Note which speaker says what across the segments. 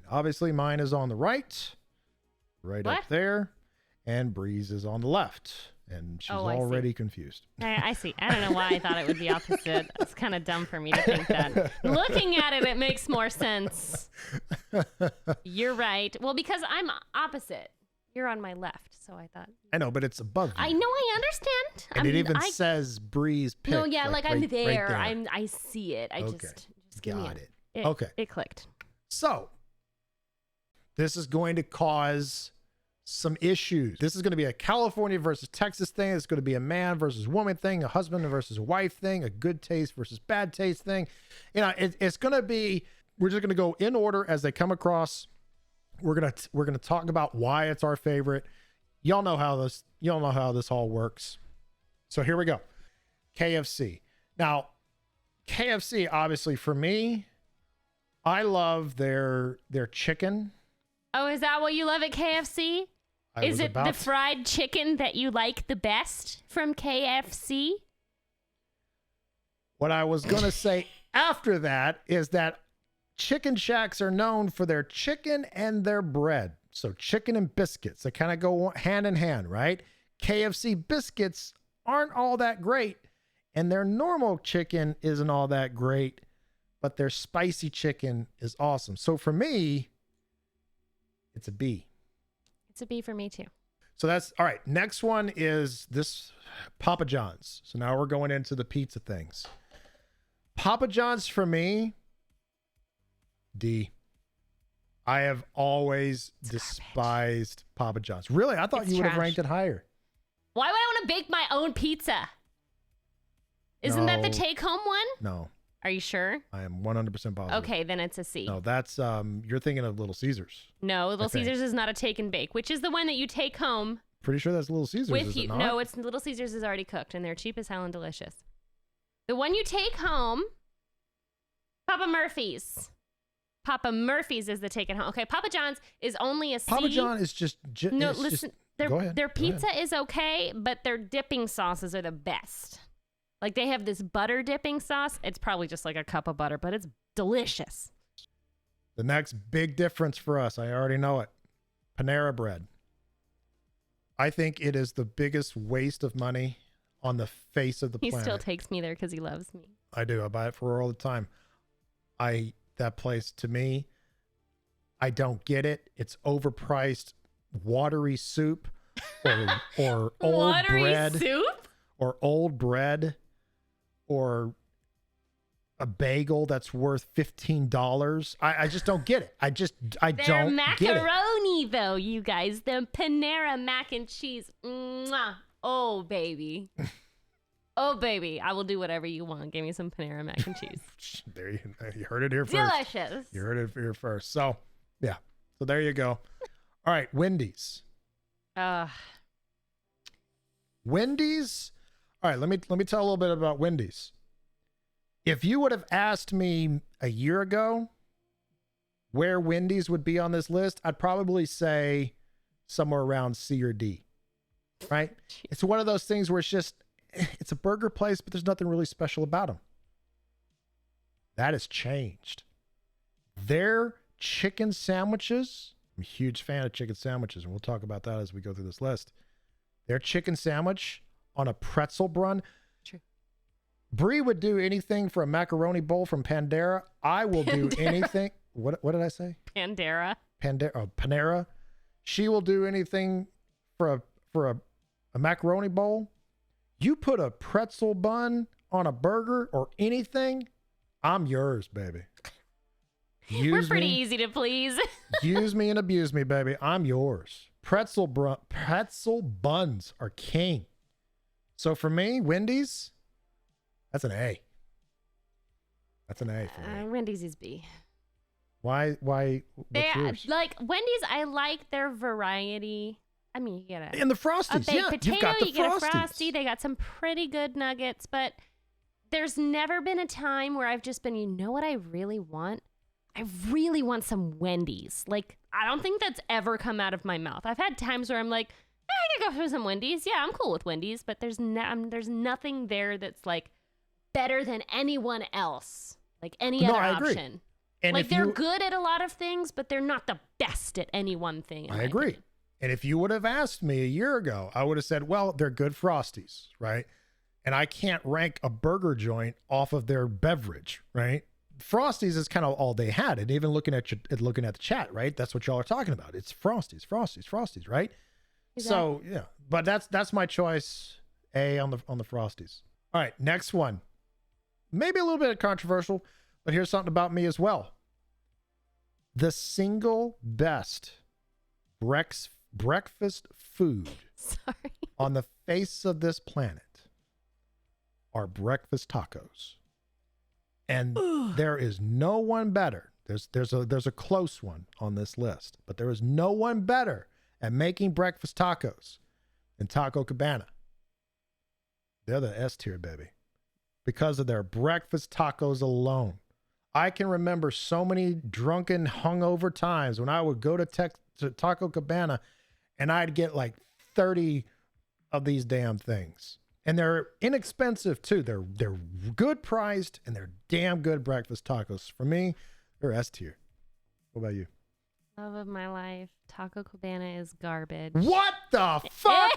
Speaker 1: Obviously, mine is on the right
Speaker 2: What?
Speaker 1: up there, and Bree's is on the left, and she's already confused.
Speaker 2: I see. I don't know why I thought it would be opposite. It's kind of dumb for me to think that. Looking at it, it makes more sense. You're right. Well, because I'm opposite. You're on my left, so I thought.
Speaker 1: I know, but it's above you.
Speaker 2: I know. I understand.
Speaker 1: And it even says Bree's pick.
Speaker 2: No, yeah, like I'm
Speaker 1: right
Speaker 2: there.
Speaker 1: there.
Speaker 2: I see it. I just give me
Speaker 1: got
Speaker 2: it.
Speaker 1: it. Okay.
Speaker 2: It clicked.
Speaker 1: So, this is going to cause some issues. This is going to be a California versus Texas thing. It's going to be a man versus woman thing, a husband versus wife thing, a good taste versus bad taste thing. You know, it's going to be, we're just going to go in order as they come across. We're going to talk about why it's our favorite. Y'all know how this all works. So here we go. KFC. Now, KFC, obviously for me, I love their chicken.
Speaker 2: Oh, is that what you love at KFC? Is it the fried chicken that you like the best from KFC?
Speaker 1: What I was going to say after that is that Chicken Shacks are known for their chicken and their bread. So chicken and biscuits, they kind of go hand in hand, right? KFC biscuits aren't all that great, and their normal chicken isn't all that great, but their spicy chicken is awesome. So for me, it's a B.
Speaker 2: It's a B for me too.
Speaker 1: So that's all right. Next one is this Papa John's. So now we're going into the pizza things. Papa John's for me, D. I have always despised Papa John's. Really? I thought you would have ranked it higher.
Speaker 2: Why would I want to bake my own pizza? Isn't that the take-home one?
Speaker 1: No.
Speaker 2: Are you sure?
Speaker 1: I am 100% positive.
Speaker 2: Okay, then it's a C.
Speaker 1: No, that's you're thinking of Little Caesars.
Speaker 2: No, Little Caesars is not a take and bake, which is the one that you take home.
Speaker 1: Pretty sure that's Little Caesars,
Speaker 2: with
Speaker 1: is
Speaker 2: you.
Speaker 1: it not?
Speaker 2: No, it's Little Caesars is already cooked, and they're cheap as hell and delicious. The one you take home, Papa Murphy's. Papa Murphy's is the take it home. Okay, Papa John's is only a C.
Speaker 1: Papa John is just
Speaker 2: no, listen.
Speaker 1: Go ahead.
Speaker 2: Their pizza is okay, but their dipping sauces are the best. Like they have this butter dipping sauce. It's probably just like a cup of butter, but it's delicious.
Speaker 1: The next big difference for us, I already know it. Panera Bread. I think it is the biggest waste of money on the face of the planet.
Speaker 2: He still takes me there because he loves me.
Speaker 1: I do. I buy it for her all the time. That place, to me, I don't get it. It's overpriced watery soup or old
Speaker 2: watery
Speaker 1: bread.
Speaker 2: Soup?
Speaker 1: Or old bread or a bagel that's worth $15. I just don't get it. I don't get it.
Speaker 2: They're macaroni, though, you guys. The Panera mac and cheese. Mwah. Oh, baby. Oh, baby. I will do whatever you want. Give me some Panera mac and cheese.
Speaker 1: There you heard it here first.
Speaker 2: Delicious.
Speaker 1: You heard it here first. So, yeah. So there you go. All right, Wendy's. Wendy's. All right, let me tell a little bit about Wendy's. If you would have asked me a year ago where Wendy's would be on this list, I'd probably say somewhere around C or D. Right? It's one of those things where it's a burger place, but there's nothing really special about them. That has changed. Their chicken sandwiches, I'm a huge fan of chicken sandwiches, and we'll talk about that as we go through this list. Their chicken sandwich on a pretzel bun.
Speaker 2: True.
Speaker 1: Brie would do anything for a macaroni bowl from Panera. I will do anything. What did I say?
Speaker 2: Panera.
Speaker 1: Panera. She will do anything for a macaroni bowl. You put a pretzel bun on a burger or anything, I'm yours, baby.
Speaker 2: We're pretty easy to please.
Speaker 1: Use me and abuse me, baby. I'm yours. Pretzel buns are king. So for me, Wendy's, that's an A. That's an A for me.
Speaker 2: Wendy's is B.
Speaker 1: Why? What's yours?
Speaker 2: Like Wendy's, I like their variety. I mean, you get
Speaker 1: and the Frosties,
Speaker 2: a baked potato,
Speaker 1: you've got the
Speaker 2: you get
Speaker 1: Frosties.
Speaker 2: a Frosty. They got some pretty good nuggets, but there's never been a time where I've just been, you know what I really want? I really want some Wendy's. Like, I don't think that's ever come out of my mouth. I've had times where I'm like, I could go for some Wendy's. Yeah, I'm cool with Wendy's, but there's nothing there that's like better than anyone else. Like any other option.
Speaker 1: And
Speaker 2: like
Speaker 1: if
Speaker 2: they're
Speaker 1: you,
Speaker 2: good at a lot of things, but they're not the best at any one thing. in
Speaker 1: I
Speaker 2: my
Speaker 1: agree.
Speaker 2: opinion.
Speaker 1: And if you would have asked me a year ago, I would have said, well, they're good Frosties, right? And I can't rank a burger joint off of their beverage, right? Frosties is kind of all they had. And even looking at the chat, right? That's what y'all are talking about. It's Frosties, right?
Speaker 2: Exactly.
Speaker 1: So yeah, but that's my choice. A on the Frosties. All right, next one. Maybe a little bit controversial, but here's something about me as well. The single best breakfast food
Speaker 2: Sorry.
Speaker 1: on the face of this planet are breakfast tacos. And there is no one better. There's a close one on this list, but there is no one better at making breakfast tacos than Taco Cabana. They're the S tier, baby, because of their breakfast tacos alone. I can remember so many drunken, hungover times when I would go to Taco Cabana and I'd get like 30 of these damn things. And they're inexpensive too. They're good priced and they're damn good breakfast tacos. For me, they're S tier. What about you?
Speaker 2: Love of my life. Taco Cabana is garbage.
Speaker 1: What the fuck?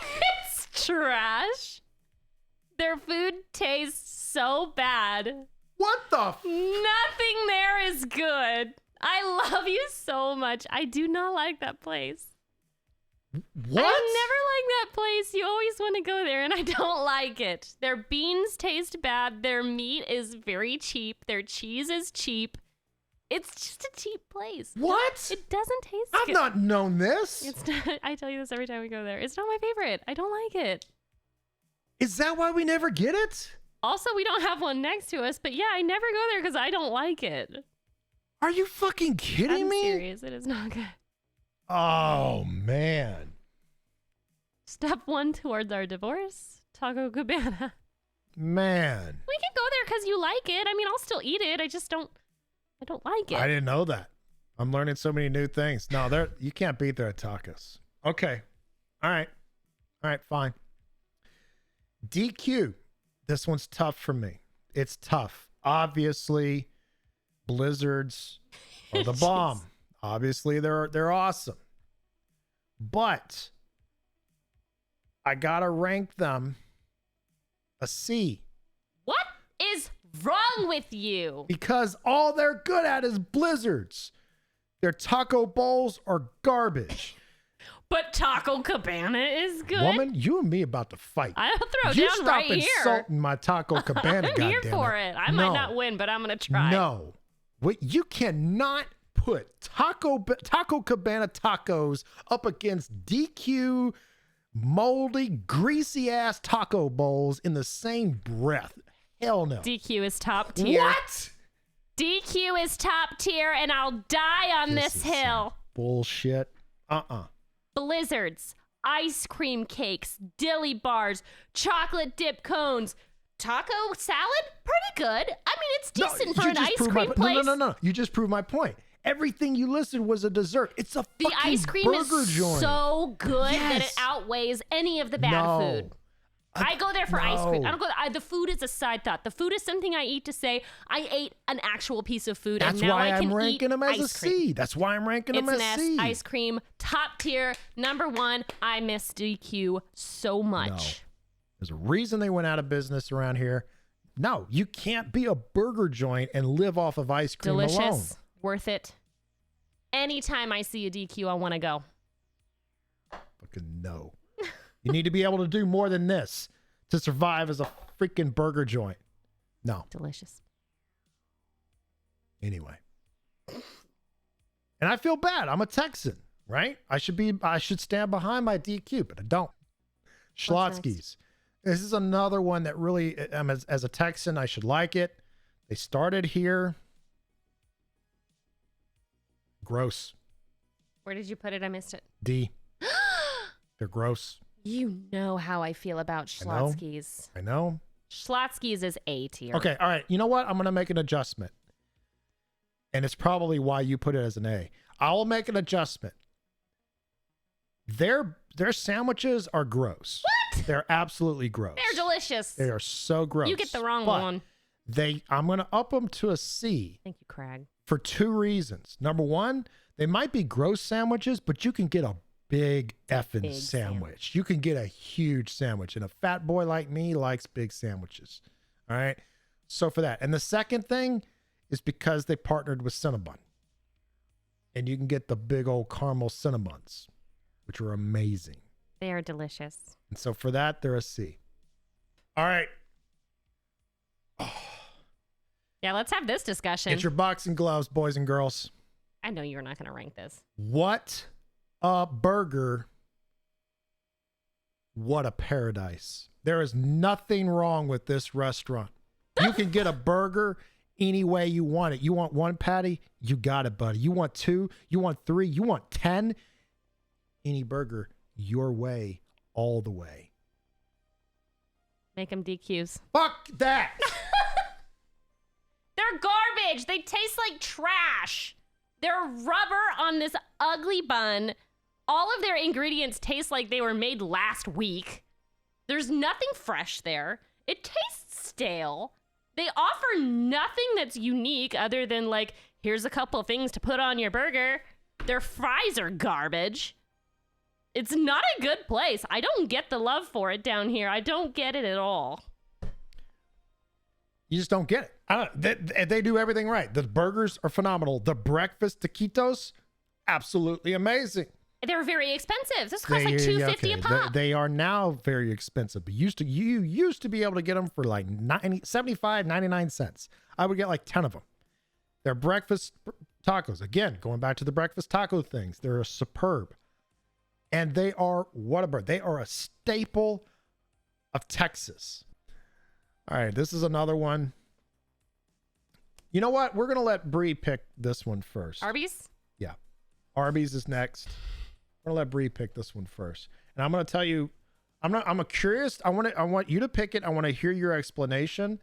Speaker 2: It's trash. Their food tastes so bad.
Speaker 1: What the
Speaker 2: Nothing there is good. I love you so much. I do not like that place.
Speaker 1: What?
Speaker 2: I never like that place. You always want to go there, and I don't like it. Their beans taste bad. Their meat is very cheap. Their cheese is cheap. It's just a cheap place.
Speaker 1: What?
Speaker 2: It doesn't taste
Speaker 1: I've
Speaker 2: good.
Speaker 1: not known this.
Speaker 2: It's not, I tell you this every time we go there. It's not my favorite. I don't like it.
Speaker 1: Is that why we never get it?
Speaker 2: Also, we don't have one next to us, but yeah, I never go there because I don't like it.
Speaker 1: Are you fucking kidding
Speaker 2: I'm
Speaker 1: me?
Speaker 2: serious. It is not good.
Speaker 1: Oh, man.
Speaker 2: Step 1 towards our divorce, Taco Cabana.
Speaker 1: Man.
Speaker 2: We can go there because you like it. I mean, I'll still eat it. I don't like it.
Speaker 1: I didn't know that. I'm learning so many new things. No, you can't beat their tacos. Okay. All right, fine. DQ. This one's tough for me. It's tough. Obviously, Blizzards are the bomb. Obviously, they're awesome. But I gotta rank them a C.
Speaker 2: What is wrong with you?
Speaker 1: Because all they're good at is Blizzards. Their taco bowls are garbage.
Speaker 2: But Taco Cabana is good.
Speaker 1: Woman, you and me about to fight.
Speaker 2: I'll throw
Speaker 1: You
Speaker 2: down
Speaker 1: stop
Speaker 2: right here.
Speaker 1: insulting my Taco Cabana,
Speaker 2: I'm here
Speaker 1: goddammit.
Speaker 2: for it. I might not win, but I'm going to try.
Speaker 1: No. Wait, you cannot put Taco Cabana tacos up against DQ moldy, greasy-ass taco bowls in the same breath. Hell no.
Speaker 2: DQ is top tier.
Speaker 1: What?
Speaker 2: DQ is top tier, and I'll die on this
Speaker 1: is
Speaker 2: hill.
Speaker 1: Bullshit.
Speaker 2: Blizzards, ice cream cakes, dilly bars, chocolate dip cones, taco salad, pretty good. I mean, it's decent for an ice cream place.
Speaker 1: No. You just proved my point. Everything you listed was a dessert. It's a
Speaker 2: The
Speaker 1: fucking
Speaker 2: ice cream
Speaker 1: burger
Speaker 2: is
Speaker 1: joint.
Speaker 2: so good that it
Speaker 1: Yes.
Speaker 2: outweighs any of the bad
Speaker 1: No.
Speaker 2: food. I go there for ice cream.
Speaker 1: no.
Speaker 2: I don't go. The food is a side thought. The food is something I eat to say I ate an actual piece of food,
Speaker 1: That's
Speaker 2: and now
Speaker 1: why
Speaker 2: I can
Speaker 1: I'm ranking
Speaker 2: eat
Speaker 1: them as a
Speaker 2: ice cream.
Speaker 1: C. That's why I'm ranking them
Speaker 2: It's
Speaker 1: as
Speaker 2: an
Speaker 1: C.
Speaker 2: ice cream, top tier, number 1. I miss DQ so much.
Speaker 1: No. There's a reason they went out of business around here. No, you can't be a burger joint and live off of ice cream
Speaker 2: Delicious,
Speaker 1: alone.
Speaker 2: worth it. Anytime I see a DQ, I want to go.
Speaker 1: Fucking no. You need to be able to do more than this to survive as a freaking burger joint. No.
Speaker 2: Delicious.
Speaker 1: Anyway. And I feel bad. I'm a Texan, right? I should stand behind my DQ, but I don't. Schlotzsky's. This is another one that really, as a Texan, I should like it. They started here. Gross.
Speaker 2: Where did you put it? I missed it.
Speaker 1: D. They're gross.
Speaker 2: You know how I feel about
Speaker 1: I know.
Speaker 2: Schlotzsky's.
Speaker 1: I know.
Speaker 2: Schlotzsky's is A tier.
Speaker 1: Okay, all right. You know what? I'm going to make an adjustment. And it's probably why you put it as an A. I will make an adjustment. Their sandwiches are gross.
Speaker 2: What?
Speaker 1: They're absolutely gross.
Speaker 2: They're delicious.
Speaker 1: They are so gross.
Speaker 2: You get the wrong
Speaker 1: But
Speaker 2: one.
Speaker 1: I'm going to up them to a C
Speaker 2: Thank you, Craig.
Speaker 1: for two reasons. Number one, they might be gross sandwiches, but you can get a big effing
Speaker 2: big
Speaker 1: sandwich. You can get a huge sandwich. And a fat boy like me likes big sandwiches. All right. So for that. And the second thing is because they partnered with Cinnabon. And you can get the big old caramel Cinnabons, which are amazing.
Speaker 2: They are delicious.
Speaker 1: And so for that, they're a C. All right.
Speaker 2: Yeah, let's have this discussion.
Speaker 1: Get your boxing gloves, boys and girls.
Speaker 2: I know you're not going to rank this.
Speaker 1: What a burger. What a paradise. There is nothing wrong with this restaurant. You can get a burger any way you want it. You want one patty? You got it, buddy. You want two? You want three? You want 10? Any burger, your way, all the way.
Speaker 2: Make them DQs.
Speaker 1: Fuck that.
Speaker 2: They're garbage. They taste like trash. They're rubber on this ugly bun. All of their ingredients taste like they were made last week. There's nothing fresh there. It tastes stale. They offer nothing that's unique other than, like, here's a couple things to put on your burger. Their fries are garbage. It's not a good place. I don't get the love for it down here. I don't get it at all.
Speaker 1: You just don't get it. They do everything right. The burgers are phenomenal. The breakfast taquitos, absolutely amazing.
Speaker 2: They're very expensive. This costs like $2.50 a pop.
Speaker 1: They are now very expensive. But you used to be able to get them for like 75, 99 cents. I would get like 10 of them. They're breakfast tacos. Again, going back to the breakfast taco things, they're superb. And they are, what a bird. They are a staple of Texas. All right, this is another one. You know what? We're going to let Bree pick this one first.
Speaker 2: Arby's?
Speaker 1: Yeah. Arby's is next. I'm going to let Bree pick this one first. And I'm going to tell you, I'm curious. I want you to pick it. I want to hear your explanation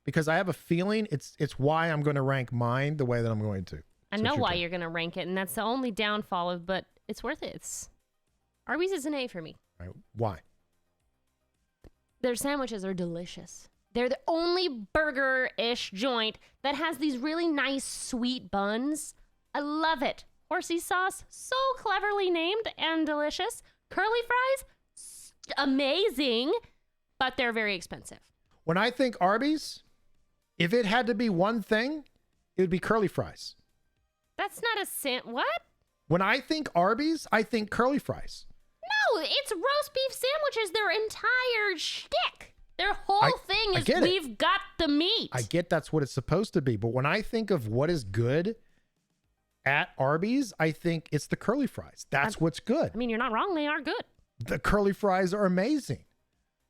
Speaker 1: because I have a feeling it's why I'm going to rank mine the way that I'm going to.
Speaker 2: I know why you're going to rank it, and that's the only downfall of, but it's worth it. Arby's is an A for me.
Speaker 1: All right. Why?
Speaker 2: Their sandwiches are delicious. They're the only burger-ish joint that has these really nice sweet buns. I love it. Horsey sauce, so cleverly named and delicious. Curly fries, amazing, but they're very expensive.
Speaker 1: When I think Arby's, if it had to be one thing, it would be curly fries.
Speaker 2: That's not a what?
Speaker 1: When I think Arby's, I think curly fries.
Speaker 2: No, it's roast beef sandwiches, their entire shtick. Their whole thing is we've got the meat.
Speaker 1: I get that's what it's supposed to be, but when I think of what is good at Arby's, I think it's the curly fries. That's what's good.
Speaker 2: I mean, you're not wrong. They are good.
Speaker 1: The curly fries are amazing.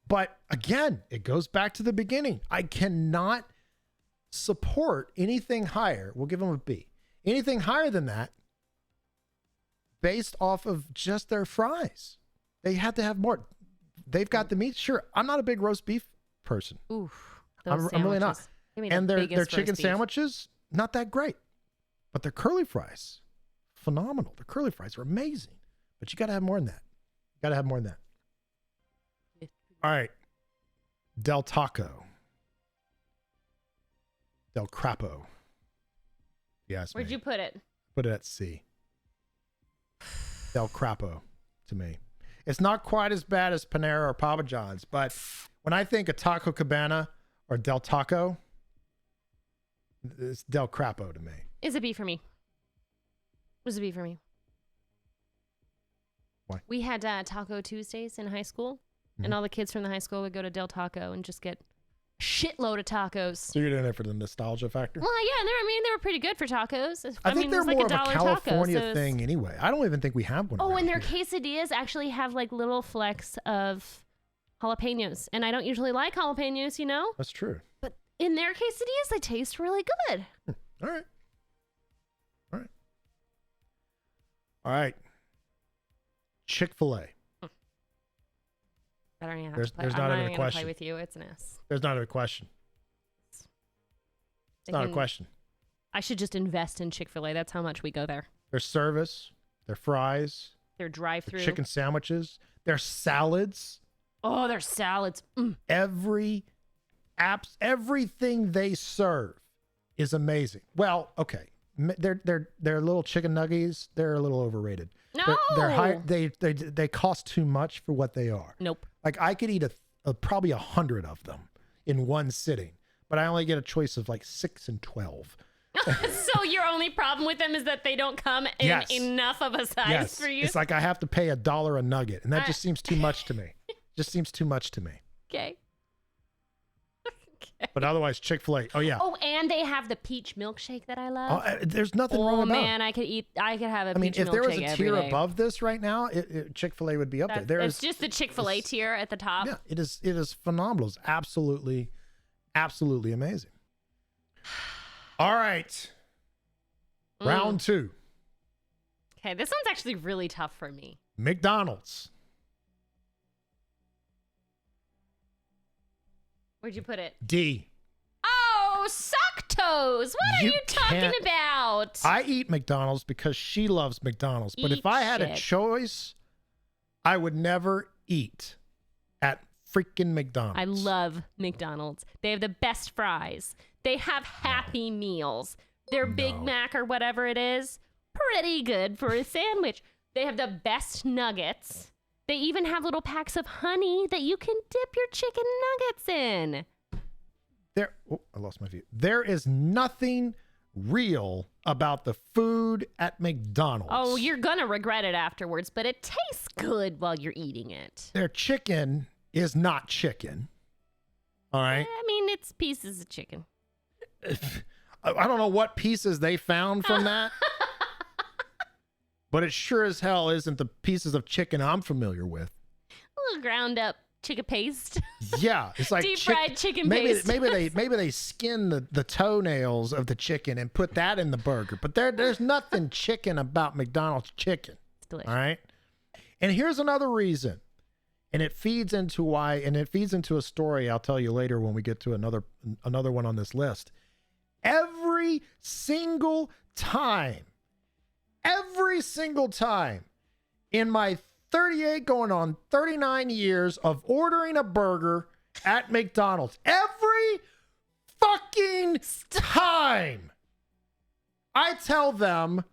Speaker 1: But again, it goes back to the beginning. I cannot support anything higher. We'll give them a B. Anything higher than that based off of just their fries. They have to have more. They've got the meat. Sure, I'm not a big roast beef person.
Speaker 2: Oof.
Speaker 1: I'm really not. And their chicken sandwiches, not that great. But their curly fries, phenomenal. The curly fries are amazing. But you got to have more than that. You got to have more than that. All right. Del Taco. Del Crapo. Yes.
Speaker 2: Where'd you put it?
Speaker 1: Put it at C. Del Crapo to me. It's not quite as bad as Panera or Papa John's, but when I think of Taco Cabana or Del Taco, it's Del Crapo to me.
Speaker 2: It's a B for me. It was a B for me.
Speaker 1: Why?
Speaker 2: We had Taco Tuesdays in high school, and all the kids from the high school would go to Del Taco and just get a shitload of tacos.
Speaker 1: So you're doing it for the nostalgia factor?
Speaker 2: Well, yeah, they were pretty good for tacos.
Speaker 1: I think they're
Speaker 2: like
Speaker 1: more of a California
Speaker 2: taco, so
Speaker 1: thing anyway. I don't even think we have one.
Speaker 2: Oh, and their quesadillas actually have like little flecks of jalapenos, and I don't usually like jalapenos, you know?
Speaker 1: That's true.
Speaker 2: But in their quesadillas, they taste really good.
Speaker 1: All right. All right. All right. Chick-fil-A.
Speaker 2: I don't even have
Speaker 1: There's
Speaker 2: to play.
Speaker 1: not
Speaker 2: I'm not
Speaker 1: even a
Speaker 2: even gonna play
Speaker 1: question.
Speaker 2: with you. It's an S.
Speaker 1: There's not even a question. It's not a question.
Speaker 2: I should just invest in Chick-fil-A. That's how much we go there.
Speaker 1: Their service, their fries,
Speaker 2: Their
Speaker 1: their
Speaker 2: drive-through.
Speaker 1: chicken sandwiches, their salads.
Speaker 2: Oh, their salads.
Speaker 1: Everything they serve is amazing. Well, okay. They're little chicken nuggies. They're a little overrated.
Speaker 2: No,
Speaker 1: They're high. They cost too much for what they are.
Speaker 2: Nope.
Speaker 1: Like I could eat probably 100 of them in one sitting, but I only get a choice of like 6 and 12.
Speaker 2: So your only problem with them is that they don't come in enough of a size for you?
Speaker 1: It's like I have to pay $1 a nugget, and that just seems too much to me. Just seems too much to me.
Speaker 2: Okay.
Speaker 1: But otherwise, Chick-fil-A. Oh yeah.
Speaker 2: Oh, and they have the peach milkshake that I love.
Speaker 1: There's nothing wrong about it.
Speaker 2: Oh man, I could have a peach milkshake.
Speaker 1: If there was a tier
Speaker 2: every day.
Speaker 1: above this right now, Chick-fil-A would be up there.
Speaker 2: It's just the Chick-fil-A tier at the top.
Speaker 1: Yeah, it is phenomenal. It's absolutely amazing. All right. Round 2.
Speaker 2: Okay, this one's actually really tough for me.
Speaker 1: McDonald's.
Speaker 2: Where'd you put it?
Speaker 1: D.
Speaker 2: Oh, suck toes. What are you talking about?
Speaker 1: I eat McDonald's because she loves McDonald's. But if I had a choice, I would never eat at freaking McDonald's.
Speaker 2: I love McDonald's. They have the best fries. They have Happy Meals. Their Big Mac or whatever it is, pretty good for a sandwich. They have the best nuggets. They even have little packs of honey that you can dip your chicken nuggets in.
Speaker 1: I lost my view. There is nothing real about the food at McDonald's.
Speaker 2: Oh, you're gonna regret it afterwards, but it tastes good while you're eating it.
Speaker 1: Their chicken is not chicken. All right?
Speaker 2: I mean, it's pieces of chicken.
Speaker 1: I don't know what pieces they found from that. But it sure as hell isn't the pieces of chicken I'm familiar with.
Speaker 2: A little ground up chicken paste.
Speaker 1: Yeah, it's like
Speaker 2: deep fried chicken paste.
Speaker 1: Maybe they skin the toenails of the chicken and put that in the burger. But there's nothing chicken about McDonald's chicken.
Speaker 2: It's delicious.
Speaker 1: All right. And here's another reason. And it feeds into a story I'll tell you later when we get to another one on this list. Every single time in my 38 going on 39 years of ordering a burger at McDonald's, every fucking time I tell them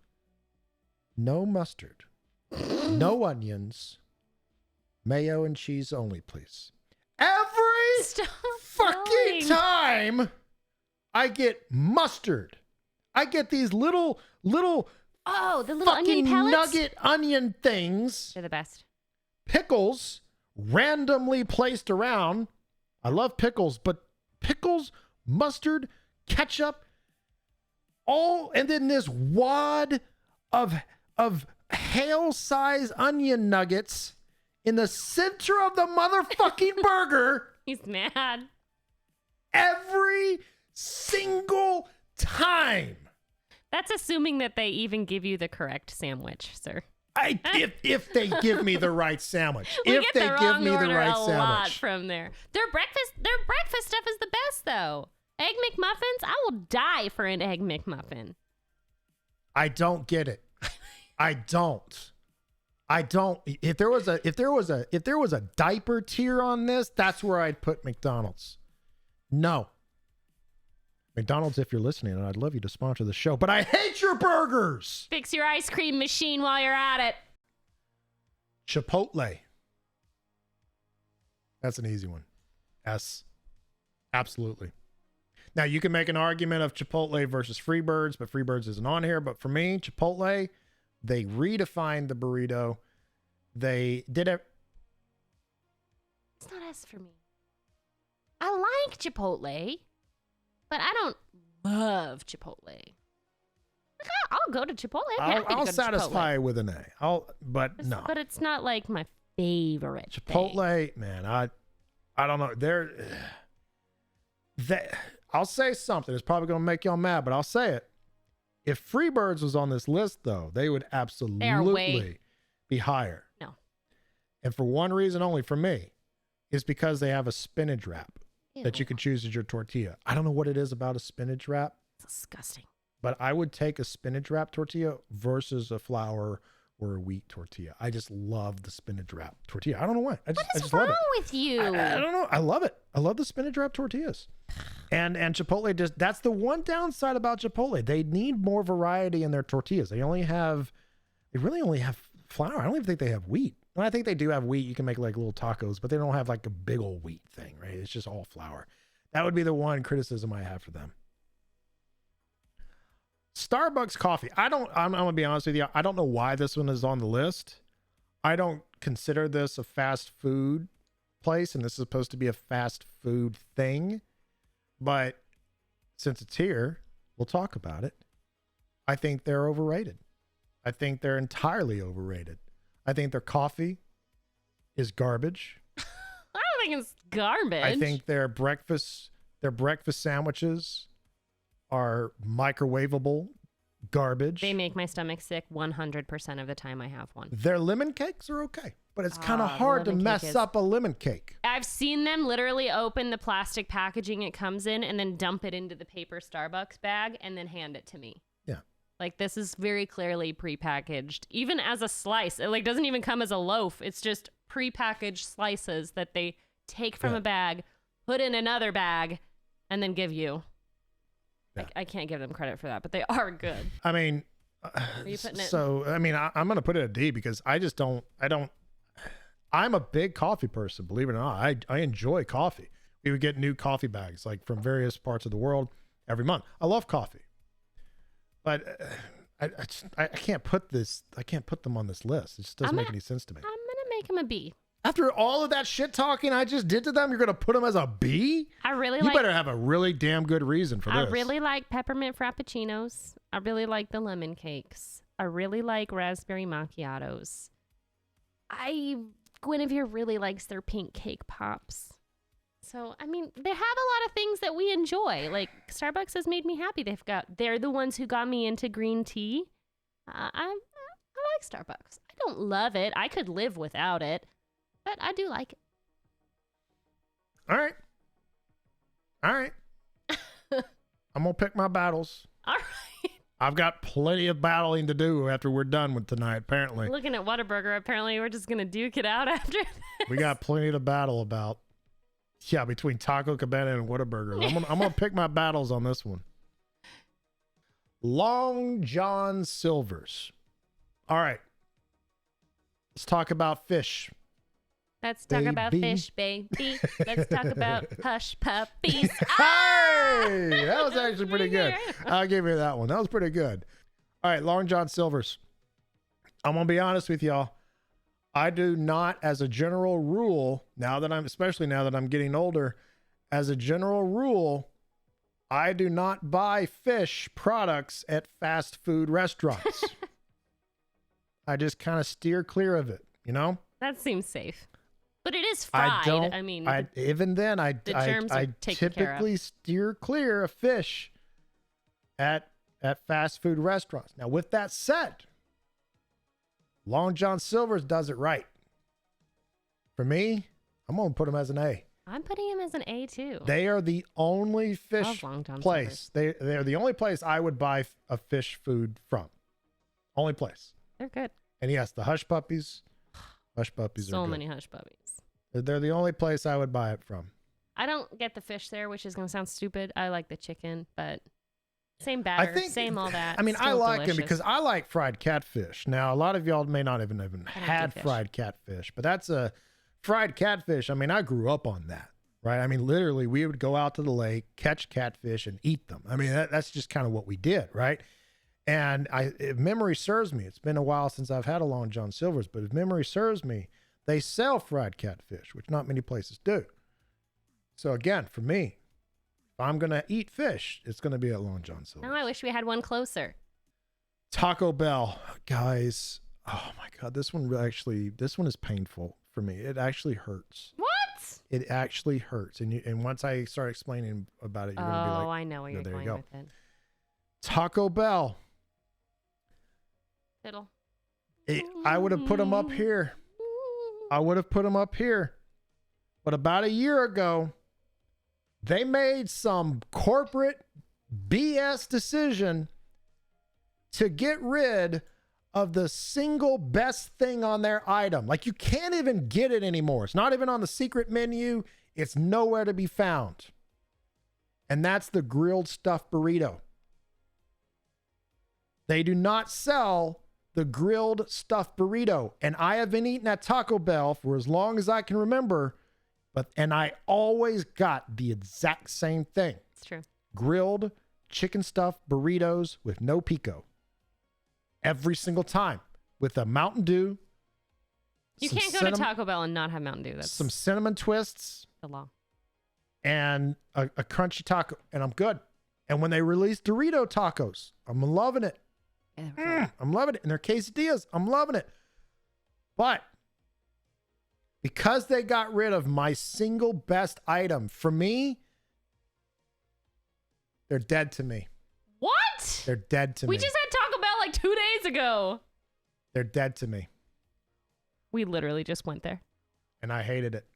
Speaker 1: no mustard, no onions, mayo and cheese only, please. Every fucking time I get mustard. I get these little
Speaker 2: oh, the little onion
Speaker 1: fucking
Speaker 2: pellets?
Speaker 1: nugget onion things.
Speaker 2: They're the best.
Speaker 1: Pickles randomly placed around. I love pickles, but pickles, mustard, ketchup, all, and then this wad of hail-size onion nuggets in the center of the motherfucking burger.
Speaker 2: He's mad.
Speaker 1: Every single time.
Speaker 2: That's assuming that they even give you the correct sandwich, sir.
Speaker 1: If they give me the right sandwich.
Speaker 2: We
Speaker 1: if
Speaker 2: get
Speaker 1: they
Speaker 2: the
Speaker 1: give
Speaker 2: wrong
Speaker 1: me the
Speaker 2: order
Speaker 1: right
Speaker 2: a
Speaker 1: sandwich.
Speaker 2: lot from there. Their breakfast stuff is the best though. Egg McMuffins, I will die for an egg McMuffin.
Speaker 1: I don't get it. I don't. If there was a diaper tier on this, that's where I'd put McDonald's. No. McDonald's, if you're listening, and I'd love you to sponsor the show, but I hate your burgers.
Speaker 2: Fix your ice cream machine while you're at it.
Speaker 1: Chipotle. That's an easy one. S. Absolutely. Now, you can make an argument of Chipotle versus Freebirds, but Freebirds isn't on here. But for me, Chipotle, they redefined the burrito. They did it.
Speaker 2: It's not S for me. I like Chipotle, but I don't love Chipotle. Like, I'll go to Chipotle.
Speaker 1: I'll satisfy with an A. But no.
Speaker 2: But it's not like my favorite.
Speaker 1: Chipotle, man, I don't know. I'll say something. It's probably going to make y'all mad, but I'll say it. If Freebirds was on this list, though, they would absolutely be higher.
Speaker 2: No.
Speaker 1: And for one reason only, for me, is because they have a spinach wrap that you can choose as your tortilla. I don't know what it is about a spinach wrap.
Speaker 2: It's disgusting.
Speaker 1: But I would take a spinach wrap tortilla versus a flour or a wheat tortilla. I just love the spinach wrap tortilla. I don't know why. I
Speaker 2: What is
Speaker 1: just
Speaker 2: wrong
Speaker 1: love it.
Speaker 2: with you?
Speaker 1: I don't know. I love it. I love the spinach wrap tortillas. And Chipotle that's the one downside about Chipotle. They need more variety in their tortillas. They really only have flour. I don't even think they have wheat. And I think they do have wheat. You can make like little tacos, but they don't have like a big old wheat thing, right? It's just all flour. That would be the one criticism I have for them. Starbucks coffee. I'm gonna be honest with you. I don't know why this one is on the list. I don't consider this a fast food place, and this is supposed to be a fast food thing. But since it's here, we'll talk about it. I think they're overrated. I think they're entirely overrated. I think their coffee is garbage.
Speaker 2: I don't think it's garbage.
Speaker 1: I think their breakfast sandwiches are microwavable garbage.
Speaker 2: They make my stomach sick 100% of the time I have one.
Speaker 1: Their lemon cakes are okay, but it's kind of hard to mess up a lemon cake.
Speaker 2: I've seen them literally open the plastic packaging it comes in and then dump it into the paper Starbucks bag and then hand it to me.
Speaker 1: Yeah.
Speaker 2: Like, this is very clearly prepackaged, even as a slice. It like doesn't even come as a loaf. It's just prepackaged slices that they take from a bag, put in another bag, and then give you. Yeah. I can't give them credit for that, but they are good.
Speaker 1: I mean, I'm going to put it a D because I'm a big coffee person, believe it or not. I enjoy coffee. We would get new coffee bags like from various parts of the world every month. I love coffee, but I can't put them on this list. It just doesn't make any sense to me.
Speaker 2: I'm going to make them a B.
Speaker 1: After all of that shit talking I just did to them, you're going to put them as a B? You better have a really damn good reason for this.
Speaker 2: I really like peppermint frappuccinos. I really like the lemon cakes. I really like raspberry macchiatos. Guinevere really likes their pink cake pops. So, I mean, they have a lot of things that we enjoy. Like, Starbucks has made me happy. They're the ones who got me into green tea. I like Starbucks. I don't love it. I could live without it. But I do like it.
Speaker 1: All right. I'm going to pick my battles.
Speaker 2: All right.
Speaker 1: I've got plenty of battling to do after we're done with tonight, apparently.
Speaker 2: Looking at Whataburger, apparently we're just going to duke it out after this.
Speaker 1: We got plenty to battle about. Yeah, between Taco Cabana and Whataburger. I'm going to pick my battles on this one. Long John Silver's. All right. Let's talk about fish.
Speaker 2: Let's talk about fish, baby. Let's talk about hush puppies.
Speaker 1: Hey, that was actually pretty good. I'll give you that one. That was pretty good. All right, Long John Silver's. I'm going to be honest with y'all. I do not, as a general rule, especially now that I'm getting older, as a general rule, I do not buy fish products at fast food restaurants. I just kind of steer clear of it, you know?
Speaker 2: That seems safe. But it is fried.
Speaker 1: Even then, I typically steer clear of fish at fast food restaurants. Now, with that said, Long John Silver's does it right. For me, I'm going to put them as an A.
Speaker 2: I'm putting him as an A too.
Speaker 1: They are the only fish place. They're the only place I would buy a fish food from. Only place.
Speaker 2: They're good.
Speaker 1: And yes, the hush puppies. Hush puppies are good.
Speaker 2: So many hush puppies.
Speaker 1: They're the only place I would buy it from.
Speaker 2: I don't get the fish there, which is going to sound stupid. I like the chicken, but same batter, same all that.
Speaker 1: I mean,
Speaker 2: Still
Speaker 1: I like
Speaker 2: delicious.
Speaker 1: it because I like fried catfish. Now, a lot of y'all may not even had fried catfish, but that's a fried catfish. I mean, I grew up on that, right? I mean, literally, we would go out to the lake, catch catfish, and eat them. I mean, that's just kind of what we did, right? And if memory serves me, it's been a while since I've had a Long John Silver's, but if memory serves me, they sell fried catfish, which not many places do. So again, for me, if I'm going to eat fish, it's going to be at Long John Silver's.
Speaker 2: No, I wish we had one closer.
Speaker 1: Taco Bell, guys. Oh my God, this one is painful for me. It actually hurts.
Speaker 2: What?
Speaker 1: It actually hurts. And once I start explaining about it, you're going to be like,
Speaker 2: oh, I know where you're going with it.
Speaker 1: Taco Bell.
Speaker 2: Fiddle.
Speaker 1: I would have put them up here. But about a year ago, they made some corporate BS decision to get rid of the single best thing on their item. Like, you can't even get it anymore. It's not even on the secret menu. It's nowhere to be found. And that's the grilled stuffed burrito. They do not sell the grilled stuffed burrito. And I have been eating at Taco Bell for as long as I can remember. And I always got the exact same thing.
Speaker 2: It's true.
Speaker 1: Grilled chicken stuffed burritos with no pico. Every single time. With a Mountain Dew.
Speaker 2: You can't go to Taco Bell and not have Mountain Dew. That's
Speaker 1: some cinnamon twists.
Speaker 2: the law.
Speaker 1: And a crunchy taco. And I'm good. And when they release Dorito tacos, I'm loving it. I'm loving it. And their quesadillas, I'm loving it. But because they got rid of my single best item, for me, they're dead to me.
Speaker 2: What?
Speaker 1: They're dead to me.
Speaker 2: We just had Taco Bell like 2 days ago.
Speaker 1: They're dead to me.
Speaker 2: We literally just went there.
Speaker 1: And I hated it.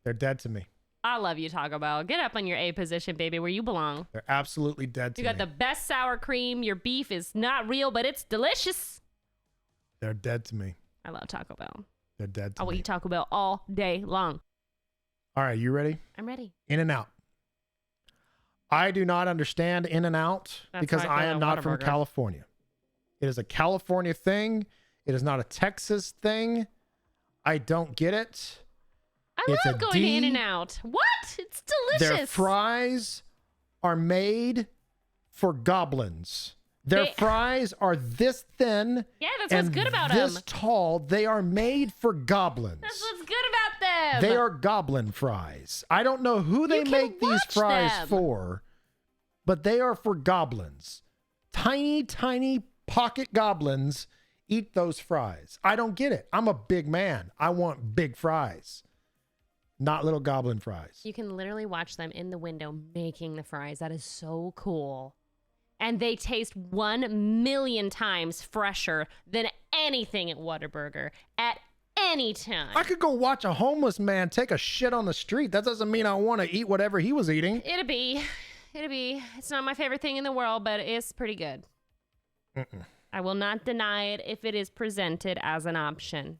Speaker 1: They're dead to me.
Speaker 2: I love you, Taco Bell. Get up on your A position, baby, where you belong.
Speaker 1: They're absolutely dead to me.
Speaker 2: You got the best sour cream. Your beef is not real, but it's delicious.
Speaker 1: They're dead to me.
Speaker 2: I love Taco Bell.
Speaker 1: They're dead to
Speaker 2: I will
Speaker 1: me.
Speaker 2: eat Taco Bell all day long.
Speaker 1: All right, you ready?
Speaker 2: I'm ready.
Speaker 1: In-N-Out. I do not understand In-N-Out because
Speaker 2: how I
Speaker 1: I
Speaker 2: feel
Speaker 1: am
Speaker 2: about
Speaker 1: not from
Speaker 2: Whataburger.
Speaker 1: California. It is a California thing. It is not a Texas thing. I don't get it.
Speaker 2: I
Speaker 1: It's
Speaker 2: love
Speaker 1: a
Speaker 2: going
Speaker 1: D.
Speaker 2: to In-N-Out. What? It's delicious.
Speaker 1: Their fries are made for goblins. Their fries are this thin.
Speaker 2: Yeah, that's what's good about them.
Speaker 1: This tall. They are made for goblins.
Speaker 2: That's what's good about them.
Speaker 1: They are goblin fries. I don't know who they
Speaker 2: can
Speaker 1: make these
Speaker 2: watch
Speaker 1: fries
Speaker 2: them.
Speaker 1: for, but they are for goblins. Tiny, tiny pocket goblins eat those fries. I don't get it. I'm a big man. I want big fries, not little goblin fries.
Speaker 2: You can literally watch them in the window making the fries. That is so cool. And they taste 1,000,000 times fresher than anything at Whataburger at any time.
Speaker 1: I could go watch a homeless man take a shit on the street. That doesn't mean I want to eat whatever he was eating.
Speaker 2: It'd be. It's not my favorite thing in the world, but it's pretty good. I will not deny it if it is presented as an option.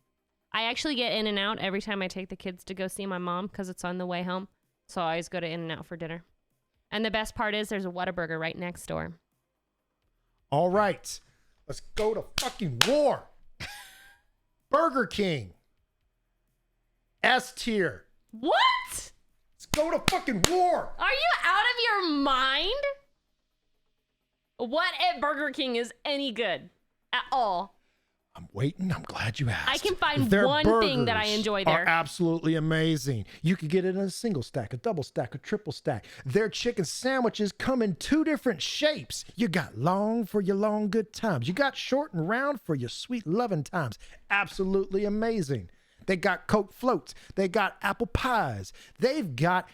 Speaker 2: I actually get In-N-Out every time I take the kids to go see my mom because it's on the way home. So I always go to In-N-Out for dinner. And the best part is there's a Whataburger right next door.
Speaker 1: All right, let's go to fucking war. Burger King. S tier.
Speaker 2: What?
Speaker 1: Let's go to fucking war.
Speaker 2: Are you out of your mind? What at Burger King is any good at all?
Speaker 1: I'm waiting. I'm glad you asked.
Speaker 2: I can find
Speaker 1: Their
Speaker 2: one thing that I
Speaker 1: burgers
Speaker 2: enjoy
Speaker 1: are
Speaker 2: there.
Speaker 1: absolutely amazing. You could get it in a single stack, a double stack, a triple stack. Their chicken sandwiches come in 2 different shapes. You got long for your long good times. You got short and round for your sweet loving times. Absolutely amazing. They got Coke floats. They got apple pies. They've got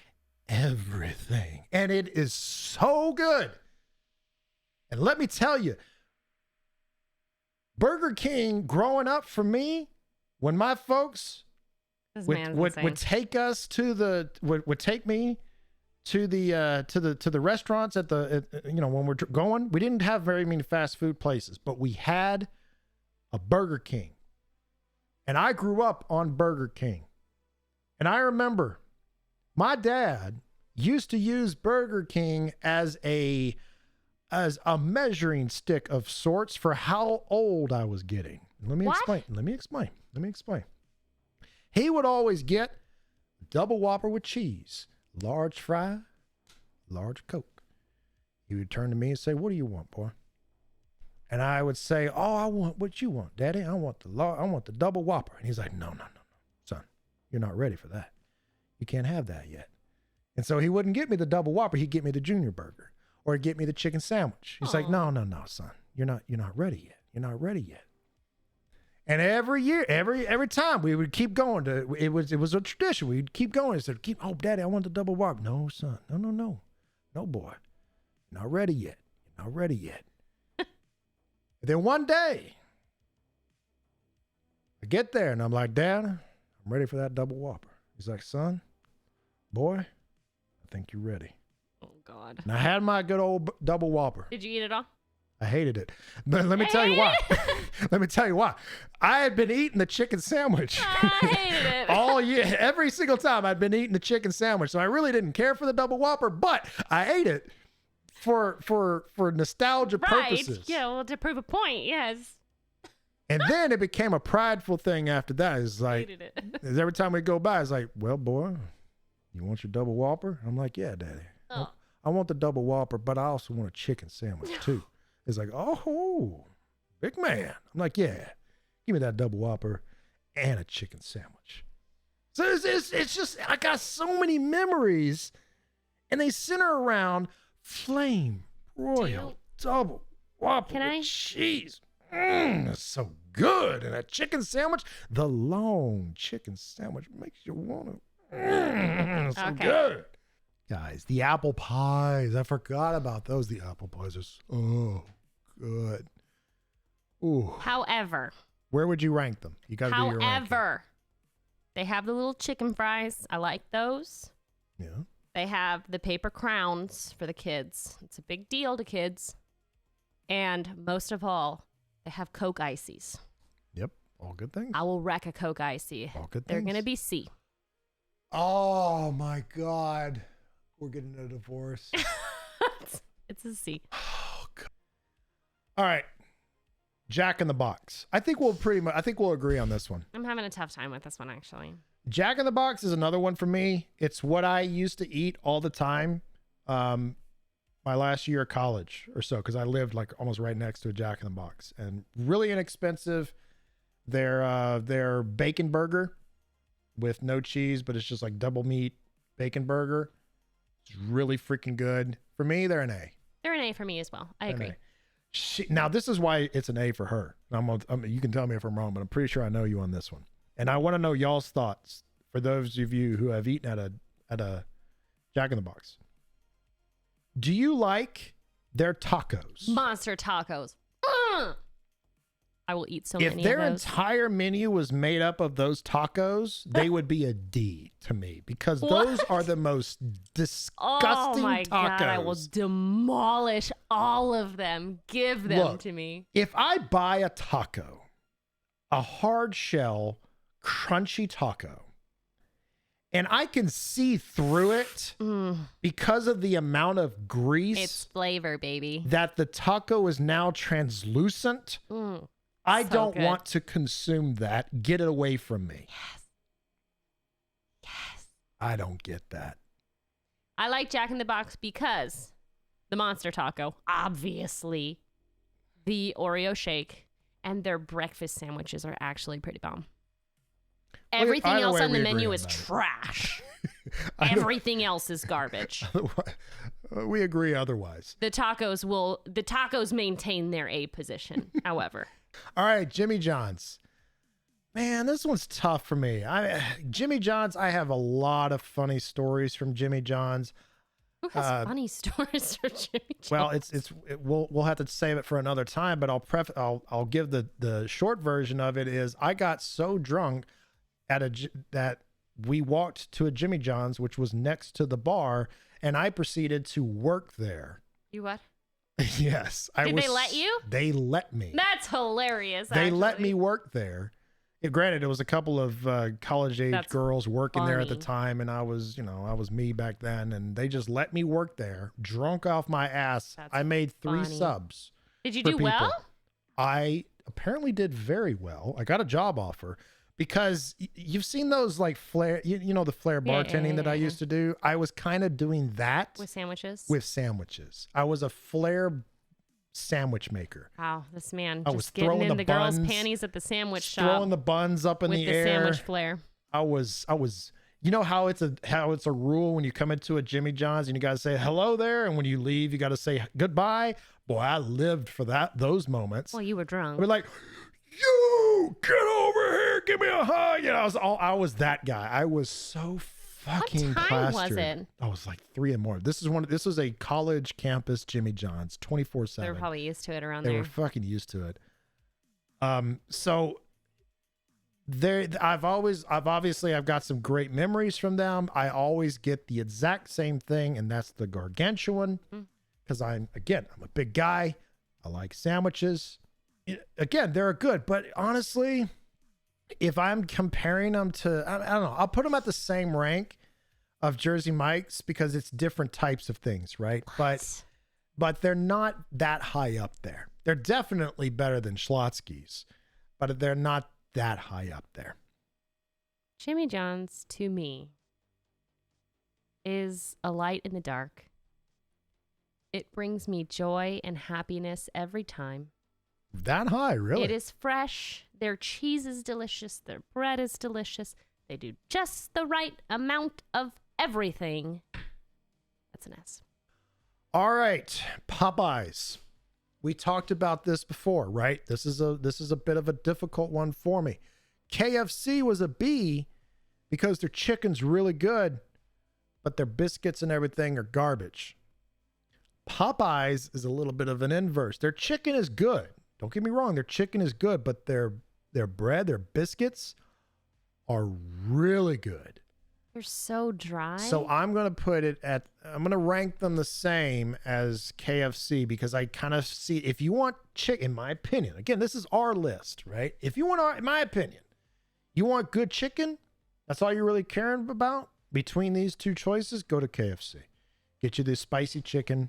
Speaker 1: everything. And it is so good. And let me tell you, Burger King growing up for me, when my folks
Speaker 2: This
Speaker 1: would
Speaker 2: man's
Speaker 1: would,
Speaker 2: insane.
Speaker 1: would take us to the would take me to the restaurants at the when we're going, we didn't have very many fast food places, but we had a Burger King. And I grew up on Burger King. And I remember my dad used to use Burger King as a measuring stick of sorts for how old I was getting. Let me explain. He would always get double Whopper with cheese, large fry, large Coke. He would turn to me and say, "What do you want, boy?" And I would say, "Oh, I want what you want, Daddy. I want the double Whopper." And he's like, No, son, you're not ready for that. You can't have that yet." And so he wouldn't get me the double Whopper. He'd get me the junior burger. Or get me the chicken sandwich. He's like, no, son. You're not ready yet. You're not ready yet. And every year, every time we would keep going to it was a tradition. We'd keep going. He said, "Oh, Daddy, I want the double Whopper." "No, son. No. No, boy. You're not ready yet. You're not ready yet." And then one day, I get there and I'm like, "Dad, I'm ready for that double Whopper." He's like, "Son, boy, I think you're ready."
Speaker 2: Oh, God.
Speaker 1: And I had my good old double Whopper.
Speaker 2: Did you eat it all?
Speaker 1: I hated it. But let me tell you why. Let me tell you why. I had been eating the chicken sandwich.
Speaker 2: I hated it.
Speaker 1: All year. Every single time I'd been eating the chicken sandwich. So I really didn't care for the double Whopper, but I ate it for nostalgia purposes.
Speaker 2: Yeah, well, to prove a point, yes.
Speaker 1: And then it became a prideful thing after that. It's like,
Speaker 2: Hated it.
Speaker 1: every time we go by, it's like, well, boy, you want your double Whopper? I'm like, yeah, Daddy.
Speaker 2: Oh.
Speaker 1: I want the double Whopper, but I also want a chicken sandwich too. It's like, oh, big man. I'm like, yeah, give me that double Whopper and a chicken sandwich. So it's just, I got so many memories, and they center around flame royal double Whopper with cheese. It's so good. And a chicken sandwich, the long chicken sandwich makes you want to. So good. Guys, the apple pies. I forgot about those. The apple pies are so good. Ooh.
Speaker 2: However.
Speaker 1: Where would you rank them? You got to do your ranking.
Speaker 2: However, they have the little chicken fries. I like those.
Speaker 1: Yeah.
Speaker 2: They have the paper crowns for the kids. It's a big deal to kids. And most of all, they have Coke Ices.
Speaker 1: Yep. All good things.
Speaker 2: I will wreck a Coke Icy.
Speaker 1: All good things.
Speaker 2: They're going to be C.
Speaker 1: Oh, my God. We're getting a divorce.
Speaker 2: It's a C.
Speaker 1: Oh, God. All right. Jack in the Box. I think we'll agree on this one.
Speaker 2: I'm having a tough time with this one, actually.
Speaker 1: Jack in the Box is another one for me. It's what I used to eat all the time. My last year of college or so, because I lived like almost right next to a Jack in the Box, and really inexpensive. Their bacon burger with no cheese, but it's just like double meat bacon burger. It's really freaking good. For me, they're an A.
Speaker 2: They're an A for me as well. I agree.
Speaker 1: Now, this is why it's an A for her. You can tell me if I'm wrong, but I'm pretty sure I know you on this one. And I want to know y'all's thoughts for those of you who have eaten at a Jack in the Box. Do you like their tacos?
Speaker 2: Monster tacos. I will eat so many of those.
Speaker 1: If their entire menu was made up of those tacos, they would be a D to me, because those are the most disgusting tacos.
Speaker 2: Oh my God, I will demolish all of them. Give them to me.
Speaker 1: If I buy a taco, a hard shell, crunchy taco, and I can see through it because of the amount of grease.
Speaker 2: It's flavor, baby.
Speaker 1: That the taco is now translucent. I don't want to consume that. Get it away from me.
Speaker 2: Yes.
Speaker 1: I don't get that.
Speaker 2: I like Jack in the Box because the Monster Taco, obviously, the Oreo shake, and their breakfast sandwiches are actually pretty bomb. Everything else on the menu is trash. Everything else is garbage.
Speaker 1: We agree otherwise.
Speaker 2: The tacos maintain their A position, however.
Speaker 1: All right, Jimmy John's. Man, this one's tough for me. Jimmy John's, I have a lot of funny stories from Jimmy John's.
Speaker 2: Who has funny stories for Jimmy John's?
Speaker 1: Well, we'll have to save it for another time, but I'll give the short version of it is I got so drunk that we walked to a Jimmy John's, which was next to the bar, and I proceeded to work there.
Speaker 2: You what?
Speaker 1: Yes.
Speaker 2: Did they let you?
Speaker 1: They let me.
Speaker 2: That's hilarious.
Speaker 1: They let me work there. Granted, it was a couple of college-age girls working there at the time, and I was me back then, and they just let me work there, drunk off my ass. I made 3 subs.
Speaker 2: Did you do well?
Speaker 1: I apparently did very well. I got a job offer. Because you've seen those like flare, the flare bartending that I used to do. I was kind of doing that
Speaker 2: with sandwiches.
Speaker 1: I was a flare sandwich maker.
Speaker 2: Wow, this man
Speaker 1: I
Speaker 2: just
Speaker 1: was
Speaker 2: getting in the girls'
Speaker 1: buns,
Speaker 2: panties at the sandwich shop,
Speaker 1: throwing the buns up in the air
Speaker 2: with the sandwich flare.
Speaker 1: I was. You know how it's a rule when you come into a Jimmy John's and you got to say hello there, and when you leave you got to say goodbye. Boy, I lived for those moments.
Speaker 2: Well, you were drunk.
Speaker 1: We're like, you get over here, give me a hug. I was that guy. I was so fucking
Speaker 2: What time
Speaker 1: plastered.
Speaker 2: was it?
Speaker 1: I was like 3 in the morning. This is a college campus Jimmy John's, 24/7.
Speaker 2: They were probably used to it around
Speaker 1: there.
Speaker 2: there.
Speaker 1: They were fucking used to it. So there, I've got some great memories from them. I always get the exact same thing, and that's the gargantuan. Because I'm a big guy. I like sandwiches. Again, they're good, but honestly, if I'm comparing them to, I don't know, I'll put them at the same rank of Jersey Mike's because it's different types of things, right? But they're not that high up there. They're definitely better than Schlotzsky's, but they're not that high up there.
Speaker 2: Jimmy John's, to me, is a light in the dark. It brings me joy and happiness every time.
Speaker 1: That high, really?
Speaker 2: It is fresh. Their cheese is delicious. Their bread is delicious. They do just the right amount of everything. That's an S.
Speaker 1: All right, Popeyes. We talked about this before, right? This is a bit of a difficult one for me. KFC was a B because their chicken's really good, but their biscuits and everything are garbage. Popeyes is a little bit of an inverse. Their chicken is good. Don't get me wrong, their chicken is good, but their bread, their biscuits are really good.
Speaker 2: They're so dry.
Speaker 1: So I'm going to rank them the same as KFC because I kind of see, if you want chicken, in my opinion, again, this is our list, right? If you want, in my opinion, you want good chicken, that's all you're really caring about between these two choices, go to KFC. Get you the spicy chicken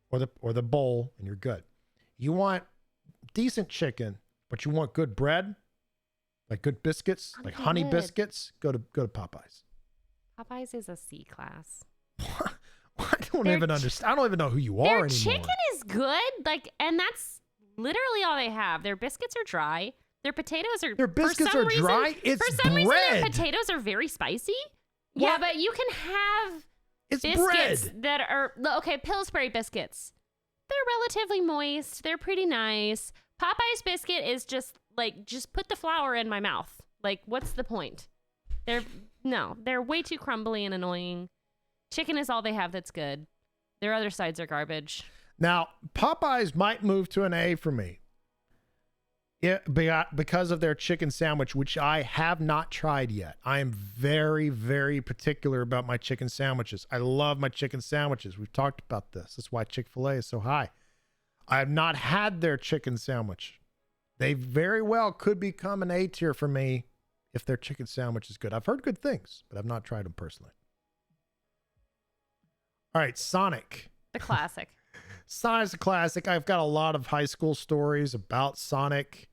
Speaker 1: or the bowl and you're good. You want decent chicken, but you want good bread, like good biscuits, like honey biscuits, go to Popeyes.
Speaker 2: Popeyes is a C class.
Speaker 1: I don't even understand. I don't even know who you are anymore.
Speaker 2: Their chicken is good, and that's literally all they have. Their biscuits are dry. Their potatoes are.
Speaker 1: Their biscuits are dry. It's
Speaker 2: for some
Speaker 1: bread.
Speaker 2: reason, their potatoes are very spicy.
Speaker 1: What?
Speaker 2: Yeah, but you can have biscuits
Speaker 1: bread.
Speaker 2: that are Pillsbury biscuits. They're relatively moist. They're pretty nice. Popeye's biscuit is just put the flour in my mouth. Like, what's the point? They're way too crumbly and annoying. Chicken is all they have that's good. Their other sides are garbage.
Speaker 1: Now, Popeyes might move to an A for me. Because of their chicken sandwich, which I have not tried yet. I am very, very particular about my chicken sandwiches. I love my chicken sandwiches. We've talked about this. That's why Chick-fil-A is so high. I have not had their chicken sandwich. They very well could become an A tier for me if their chicken sandwich is good. I've heard good things, but I've not tried them personally. All right, Sonic.
Speaker 2: The classic.
Speaker 1: Sonic's a classic. I've got a lot of high school stories about Sonic.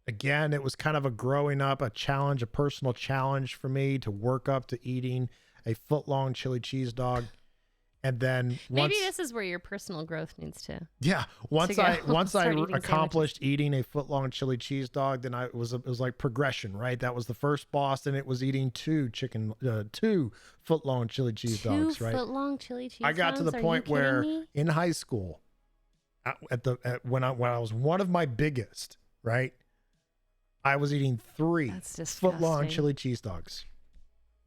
Speaker 1: Again, it was kind of a growing up, a personal challenge for me to work up to eating a foot-long chili cheese dog. And then
Speaker 2: maybe this is where your personal growth needs to.
Speaker 1: Yeah. Once I accomplished
Speaker 2: sandwiches.
Speaker 1: eating a foot-long chili cheese dog, then it was like progression, right? That was the first boss, and it was eating two foot-long chili cheese dogs, right?
Speaker 2: 2 foot-long chili cheese
Speaker 1: I got
Speaker 2: dogs?
Speaker 1: to the point where in high school, when I was one of my biggest, right? I was eating 3 foot-long chili cheese dogs.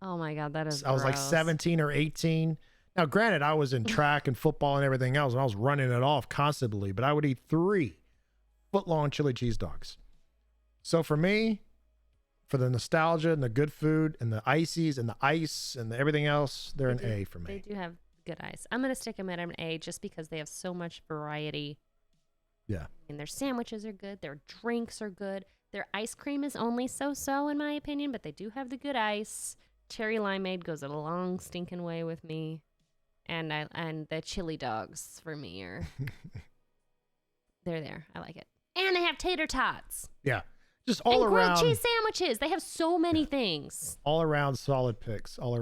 Speaker 2: Oh my God, that is
Speaker 1: I was like
Speaker 2: gross.
Speaker 1: 17 or 18. Now, granted, I was in track and football and everything else, and I was running it off constantly, but I would eat 3 foot-long chili cheese dogs. So for me, for the nostalgia and the good food and the ices and the ice and everything else, they're an A for me.
Speaker 2: They do have good ice. I'm going to stick them at an A just because they have so much variety.
Speaker 1: Yeah.
Speaker 2: And their sandwiches are good. Their drinks are good. Their ice cream is only so-so in my opinion, but they do have the good ice. Cherry limeade goes a long stinking way with me. And the chili dogs for me are they're there. I like it. And they have tater tots.
Speaker 1: Yeah. Just all
Speaker 2: and
Speaker 1: around.
Speaker 2: grilled cheese sandwiches. They have so many things.
Speaker 1: All around solid picks. All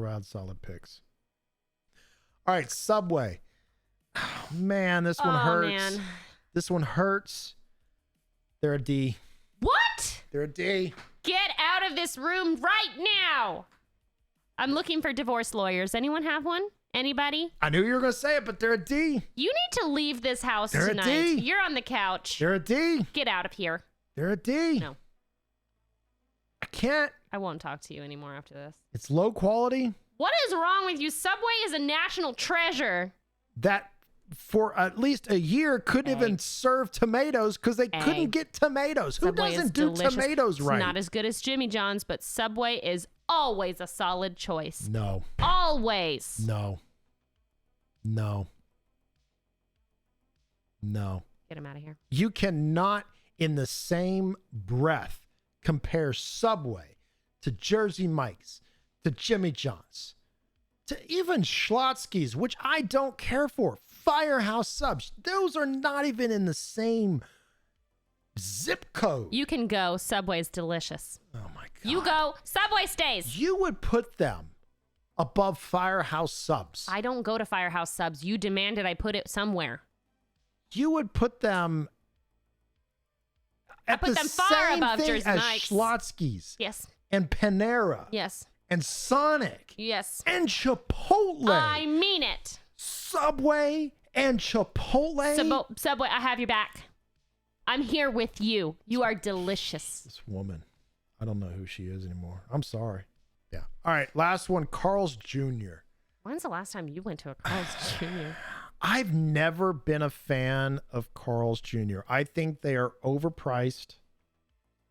Speaker 1: right, Subway. Oh, man, this one hurts.
Speaker 2: Man.
Speaker 1: This one hurts. They're a D.
Speaker 2: What?
Speaker 1: They're a D.
Speaker 2: Get out of this room right now. I'm looking for divorce lawyers. Anyone have one? Anybody?
Speaker 1: I knew you were going to say it, but they're a D.
Speaker 2: You need to leave this house
Speaker 1: They're
Speaker 2: tonight.
Speaker 1: a D.
Speaker 2: You're on the couch.
Speaker 1: They're a D.
Speaker 2: Get out of here.
Speaker 1: They're a D.
Speaker 2: No.
Speaker 1: I can't.
Speaker 2: I won't talk to you anymore after this.
Speaker 1: It's low quality.
Speaker 2: What is wrong with you? Subway is a national treasure.
Speaker 1: That for at least a year couldn't even serve tomatoes because they couldn't get tomatoes.
Speaker 2: Subway
Speaker 1: Who doesn't do
Speaker 2: delicious.
Speaker 1: tomatoes right?
Speaker 2: It's not as good as Jimmy John's, but Subway is always a solid choice.
Speaker 1: No.
Speaker 2: Always.
Speaker 1: No. No.
Speaker 2: Get him out of here.
Speaker 1: You cannot, in the same breath, compare Subway to Jersey Mike's, to Jimmy John's, to even Schlotsky's, which I don't care for. Firehouse Subs. Those are not even in the same zip code.
Speaker 2: You can go. Subway's delicious.
Speaker 1: Oh my God.
Speaker 2: You go. Subway stays.
Speaker 1: You would put them above Firehouse Subs.
Speaker 2: I don't go to Firehouse Subs. You demanded I put it somewhere.
Speaker 1: You would put them
Speaker 2: I put them far above Jersey
Speaker 1: as
Speaker 2: Mike's.
Speaker 1: Schlotsky's.
Speaker 2: Yes.
Speaker 1: And Panera.
Speaker 2: Yes.
Speaker 1: And Sonic.
Speaker 2: Yes.
Speaker 1: And Chipotle.
Speaker 2: I mean it.
Speaker 1: Subway and Chipotle.
Speaker 2: Subway, I have your back. I'm here with you. You are delicious.
Speaker 1: This woman. I don't know who she is anymore. I'm sorry. Yeah. All right. Last one. Carl's Jr.
Speaker 2: When's the last time you went to a Carl's Jr.?
Speaker 1: I've never been a fan of Carl's Jr. I think they are overpriced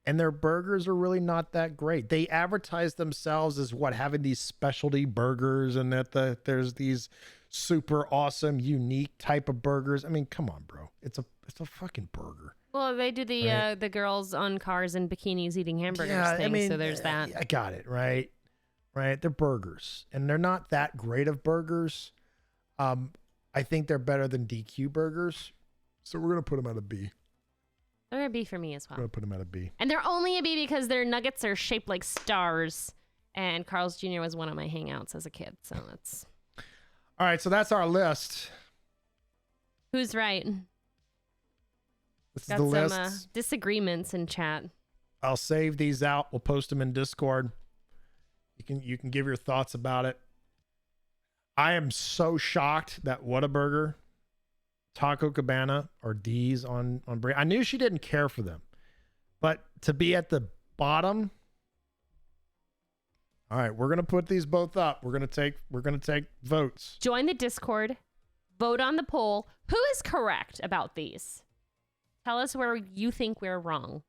Speaker 1: and their burgers are really not that great. They advertise themselves as having these specialty burgers and that there's these super awesome, unique type of burgers. I mean, come on, bro. It's a fucking burger.
Speaker 2: Well, they do the girls on cars and bikinis eating hamburgers thing, so there's that.
Speaker 1: I got it, right? Right? They're burgers and they're not that great of burgers. I think they're better than DQ burgers. So we're going to put them at a B.
Speaker 2: They're a B for me as well.
Speaker 1: We're going to put them at a B.
Speaker 2: And they're only a B because their nuggets are shaped like stars. And Carl's Jr. was one of my hangouts as a kid. So that's...
Speaker 1: All right, so that's our list.
Speaker 2: Who's right?
Speaker 1: This is
Speaker 2: Got
Speaker 1: the
Speaker 2: some
Speaker 1: list.
Speaker 2: disagreements in chat.
Speaker 1: I'll save these out. We'll post them in Discord. You can give your thoughts about it. I am so shocked that Whataburger, Taco Cabana are D's on brand. I knew she didn't care for them, but to be at the bottom. All right, we're gonna put these both up. We're gonna take votes.
Speaker 2: Join the Discord. Vote on the poll. Who is correct about these? Tell us where you think we're wrong.